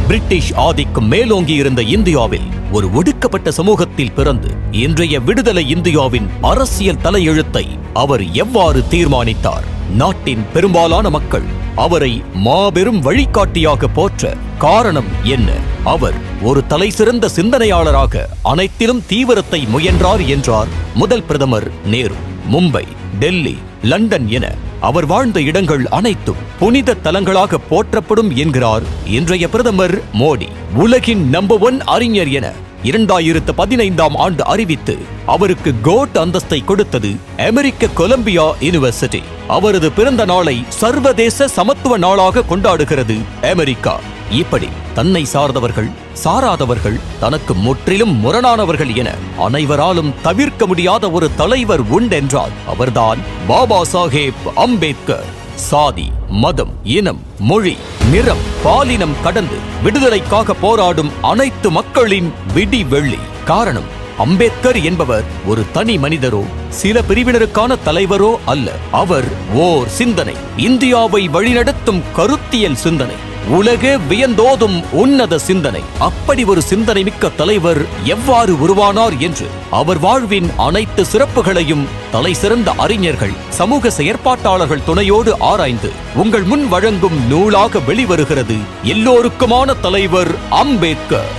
British ஆதிக்கம் மேலோங்கி இருந்த இந்தியாவில் ஒரு ஒடுக்கப்பட்ட சமூகத்தில் பிறந்து இன்றைய விடுதலை இந்தியாவின் அரசியல் தலையெழுத்தை அவர் எவ்வாறு தீர்மானித்தார்? நாட்டின் பெரும்பாலான மக்கள் அவரை மாபெரும் வழிகாட்டியாக போற்ற காரணம் என்ன? அவர் ஒரு தலைசிறந்த சிந்தனையாளராக அனைத்திலும் தீவிரத்தை முயன்றார் என்றார் முதல் பிரதமர் நேரு. மும்பை, டெல்லி, லண்டன் என அவர் வாழ்ந்த இடங்கள் அனைத்தும் புனித தலங்களாக போற்றப்படும் என்கிறார் இன்றைய பிரதமர் மோடி. உலகின் நம்பர் 1 அறிஞர் என 2015ஆம் ஆண்டு அறிவித்து அவருக்கு கோட் அந்தஸ்தை கொடுத்தது அமெரிக்க கொலம்பியா யூனிவர்சிட்டி. அவரது பிறந்த நாளை சர்வதேச சமத்துவ நாளாக கொண்டாடுகிறது அமெரிக்கா. இப்படி தன்னை சார்ந்தவர்கள், சாராதவர்கள், தனக்கு முற்றிலும் முரணானவர்கள் என அனைவராலும் தவிர்க்க முடியாத ஒரு தலைவர் உண்டென்றால் அவர்தான் பாபா சாஹேப் அம்பேத்கர். சாதி, மதம், இனம், மொழி, நிறம், பாலினம் கடந்து விடுதலைக்காக போராடும் அனைத்து மக்களின் விடிவெள்ளி. காரணம், அம்பேத்கர் என்பவர் ஒரு தனி மனிதரோ சில பிரிவினருக்கான தலைவரோ அல்ல. அவர் ஓர் சிந்தனை, இந்தியாவை வழிநடத்தும் கருத்தியல் சிந்தனை, உலகே வியந்தோதும் உன்னத சிந்தனை. அப்படி ஒரு சிந்தனை மிக்க தலைவர் எவ்வாறு உருவானார் என்று அவர் வாழ்வின் அனைத்து சிறப்புகளையும் தலை சிறந்த அறிஞர்கள், சமூக செயற்பாட்டாளர்கள் துணையோடு ஆராய்ந்து உங்கள் முன் வழங்கும் நூலாக வெளிவருகிறது எல்லோருக்குமான தலைவர் அம்பேத்கர்.